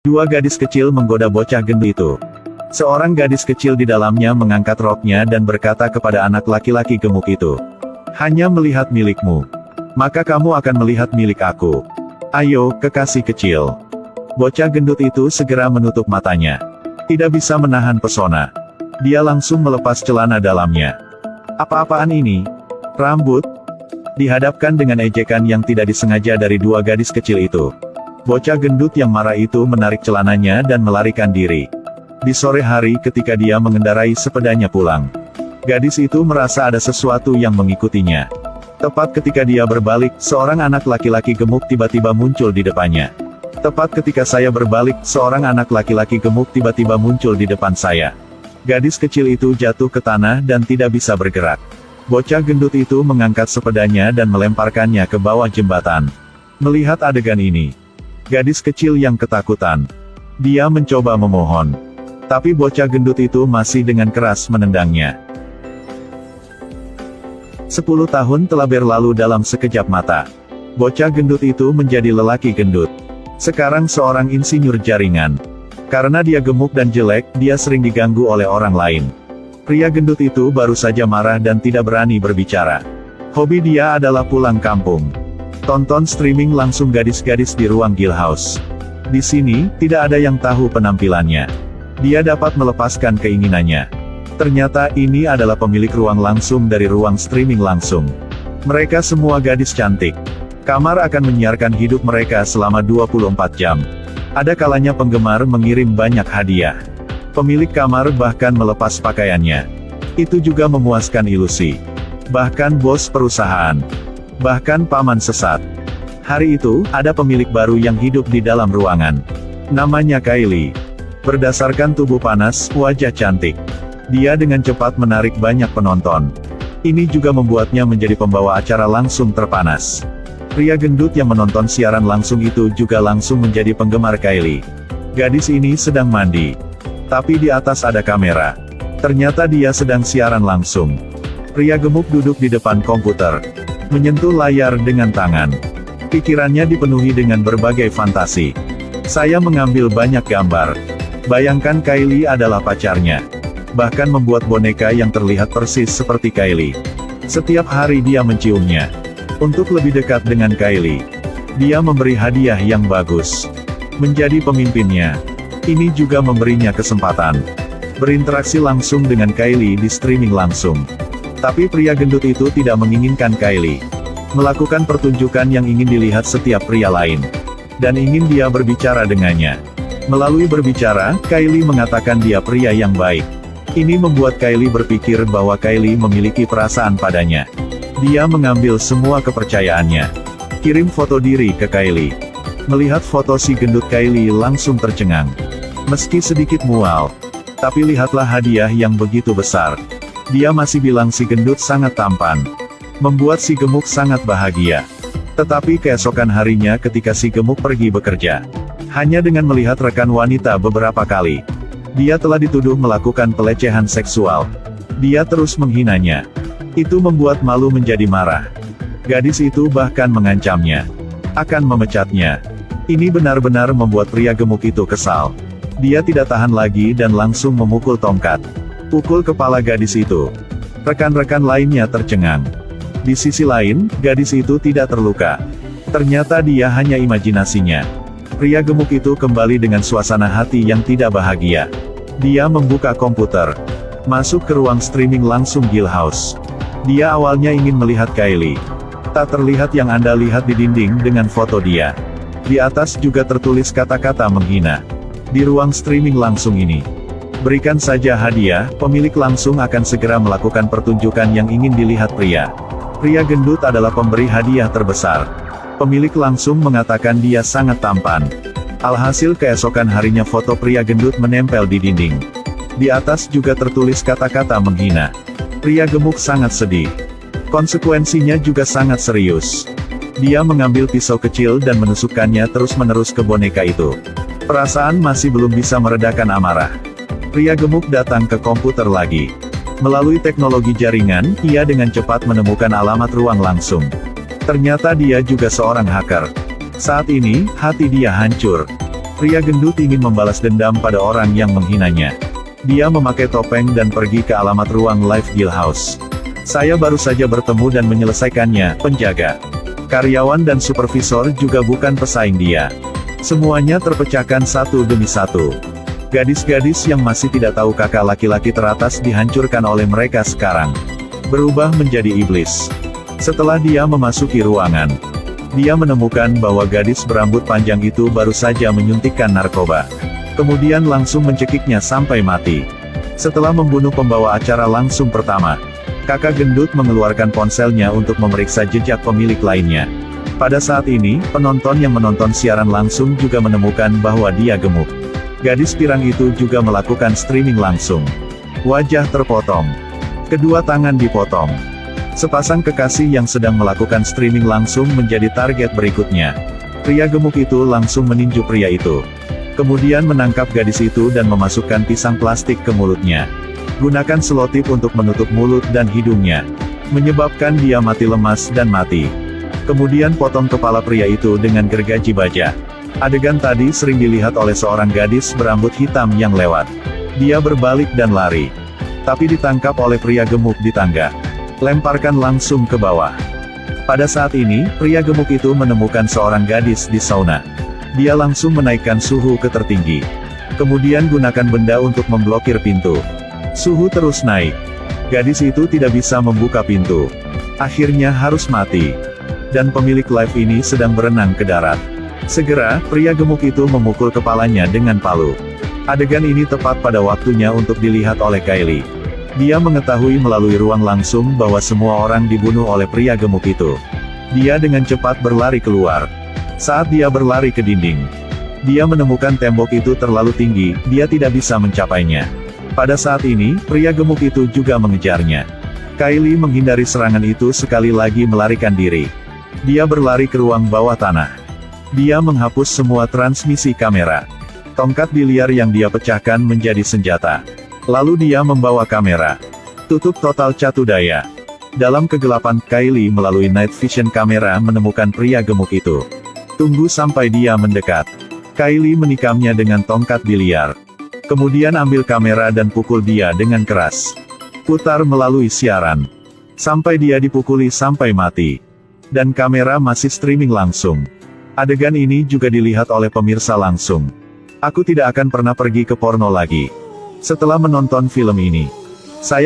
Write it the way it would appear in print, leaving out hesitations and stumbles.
Dua gadis kecil menggoda bocah gendut itu. Seorang gadis kecil di dalamnya mengangkat roknya dan berkata kepada anak laki-laki gemuk itu, "Hanya melihat milikmu, maka kamu akan melihat milik aku. Ayo, kekasih kecil." Bocah gendut itu segera menutup matanya. Tidak bisa menahan pesona. Dia langsung melepas celana dalamnya. Apa-apaan ini? Rambut? Dihadapkan dengan ejekan yang tidak disengaja dari dua gadis kecil itu. Bocah gendut yang marah itu menarik celananya dan melarikan diri. Di sore hari ketika dia mengendarai sepedanya pulang, gadis itu merasa ada sesuatu yang mengikutinya. Tepat ketika dia berbalik, seorang anak laki-laki gemuk tiba-tiba muncul di depannya. Tepat ketika saya berbalik, seorang anak laki-laki gemuk tiba-tiba muncul di depan saya. Gadis kecil itu jatuh ke tanah dan tidak bisa bergerak. Bocah gendut itu mengangkat sepedanya dan melemparkannya ke bawah jembatan. Melihat adegan ini, gadis kecil yang ketakutan. Dia mencoba memohon. Tapi bocah gendut itu masih dengan keras menendangnya. 10 tahun telah berlalu dalam sekejap mata. Bocah gendut itu menjadi lelaki gendut. Sekarang seorang insinyur jaringan. Karena dia gemuk dan jelek, dia sering diganggu oleh orang lain. Pria gendut itu baru saja marah dan tidak berani berbicara. Hobi dia adalah pulang kampung. Tonton streaming langsung gadis-gadis di ruang Guildhouse. Di sini, tidak ada yang tahu penampilannya. Dia dapat melepaskan keinginannya. Ternyata ini adalah pemilik ruang langsung dari ruang streaming langsung. Mereka semua gadis cantik. Kamar akan menyiarkan hidup mereka selama 24 jam. Ada kalanya penggemar mengirim banyak hadiah. Pemilik kamar bahkan melepas pakaiannya. Itu juga memuaskan ilusi. Bahkan bos perusahaan. Bahkan paman sesat. Hari itu, ada pemilik baru yang hidup di dalam ruangan. Namanya Kylie. Berdasarkan tubuh panas, wajah cantik. Dia dengan cepat menarik banyak penonton. Ini juga membuatnya menjadi pembawa acara langsung terpanas. Pria gendut yang menonton siaran langsung itu juga langsung menjadi penggemar Kylie. Gadis ini sedang mandi. Tapi di atas ada kamera. Ternyata dia sedang siaran langsung. Pria gemuk duduk di depan komputer. Menyentuh layar dengan tangan. Pikirannya dipenuhi dengan berbagai fantasi. Saya mengambil banyak gambar. Bayangkan Kylie adalah pacarnya. Bahkan membuat boneka yang terlihat persis seperti Kylie. Setiap hari dia menciumnya. Untuk lebih dekat dengan Kylie, dia memberi hadiah yang bagus. Menjadi pemimpinnya. Ini juga memberinya kesempatan berinteraksi langsung dengan Kylie di streaming langsung. Tapi pria gendut itu tidak menginginkan Kylie melakukan pertunjukan yang ingin dilihat setiap pria lain. Dan ingin dia berbicara dengannya. Melalui berbicara, Kylie mengatakan dia pria yang baik. Ini membuat Kylie berpikir bahwa Kylie memiliki perasaan padanya. Dia mengambil semua kepercayaannya. Kirim foto diri ke Kylie. Melihat foto si gendut, Kylie langsung tercengang. Meski sedikit mual. Tapi lihatlah hadiah yang begitu besar. Dia masih bilang si gendut sangat tampan. Membuat si gemuk sangat bahagia. Tetapi keesokan harinya ketika si gemuk pergi bekerja. Hanya dengan melihat rekan wanita beberapa kali, dia telah dituduh melakukan pelecehan seksual. Dia terus menghinanya. Itu membuat malu menjadi marah. Gadis itu bahkan mengancamnya. Akan memecatnya. Ini benar-benar membuat pria gemuk itu kesal. Dia tidak tahan lagi dan langsung memukul tongkat. Pukul kepala gadis itu. Rekan-rekan lainnya tercengang. Di sisi lain, gadis itu tidak terluka. Ternyata dia hanya imajinasinya. Pria gemuk itu kembali dengan suasana hati yang tidak bahagia. Dia membuka komputer. Masuk ke ruang streaming langsung Guildhouse. Dia awalnya ingin melihat Kylie. Tak terlihat yang Anda lihat di dinding dengan foto dia. Di atas juga tertulis kata-kata menghina. Di ruang streaming langsung ini, berikan saja hadiah, pemilik langsung akan segera melakukan pertunjukan yang ingin dilihat pria. Pria gendut adalah pemberi hadiah terbesar. Pemilik langsung mengatakan dia sangat tampan. Alhasil keesokan harinya foto pria gendut menempel di dinding. Di atas juga tertulis kata-kata menghina. Pria gemuk sangat sedih. Konsekuensinya juga sangat serius. Dia mengambil pisau kecil dan menusukkannya terus-menerus ke boneka itu. Perasaan masih belum bisa meredakan amarah. Pria gemuk datang ke komputer lagi. Melalui teknologi jaringan, ia dengan cepat menemukan alamat ruang langsung. Ternyata dia juga seorang hacker. Saat ini, hati dia hancur. Pria gendut ingin membalas dendam pada orang yang menghinanya. Dia memakai topeng dan pergi ke alamat ruang Live Deal House. Saya baru saja bertemu dan menyelesaikannya, penjaga. Karyawan dan supervisor juga bukan pesaing dia. Semuanya terpecahkan satu demi satu. Gadis-gadis yang masih tidak tahu kakak laki-laki teratas dihancurkan oleh mereka sekarang. Berubah menjadi iblis. Setelah dia memasuki ruangan, dia menemukan bahwa gadis berambut panjang itu baru saja menyuntikkan narkoba. Kemudian langsung mencekiknya sampai mati. Setelah membunuh pembawa acara langsung pertama, kakak gendut mengeluarkan ponselnya untuk memeriksa jejak pemilik lainnya. Pada saat ini, penonton yang menonton siaran langsung juga menemukan bahwa dia gemuk. Gadis pirang itu juga melakukan streaming langsung. Wajah terpotong. Kedua tangan dipotong. Sepasang kekasih yang sedang melakukan streaming langsung menjadi target berikutnya. Pria gemuk itu langsung meninju pria itu. Kemudian menangkap gadis itu dan memasukkan pisang plastik ke mulutnya. Gunakan selotip untuk menutup mulut dan hidungnya. Menyebabkan dia mati lemas dan mati. Kemudian potong kepala pria itu dengan gergaji baja. Adegan tadi sering dilihat oleh seorang gadis berambut hitam yang lewat. Dia berbalik dan lari. Tapi ditangkap oleh pria gemuk di tangga. Lemparkan langsung ke bawah. Pada saat ini, pria gemuk itu menemukan seorang gadis di sauna. Dia langsung menaikkan suhu ke tertinggi. Kemudian gunakan benda untuk memblokir pintu. Suhu terus naik. Gadis itu tidak bisa membuka pintu. Akhirnya harus mati. Dan pemilik live ini sedang berenang ke darat. Segera, pria gemuk itu memukul kepalanya dengan palu. Adegan ini tepat pada waktunya untuk dilihat oleh Kylie. Dia mengetahui melalui ruang langsung bahwa semua orang dibunuh oleh pria gemuk itu. Dia dengan cepat berlari keluar. Saat dia berlari ke dinding, dia menemukan tembok itu terlalu tinggi, dia tidak bisa mencapainya. Pada saat ini, pria gemuk itu juga mengejarnya. Kylie menghindari serangan itu sekali lagi melarikan diri. Dia berlari ke ruang bawah tanah. Dia menghapus semua transmisi kamera. Tongkat biliar yang dia pecahkan menjadi senjata. Lalu dia membawa kamera. Tutup total catu daya. Dalam kegelapan, Kylie melalui night vision kamera menemukan pria gemuk itu. Tunggu sampai dia mendekat. Kylie menikamnya dengan tongkat biliar. Kemudian ambil kamera dan pukul dia dengan keras. Putar melalui siaran. Sampai dia dipukuli sampai mati. Dan kamera masih streaming langsung. Adegan ini juga dilihat oleh pemirsa langsung. Aku tidak akan pernah pergi ke porno lagi. Setelah menonton film ini, saya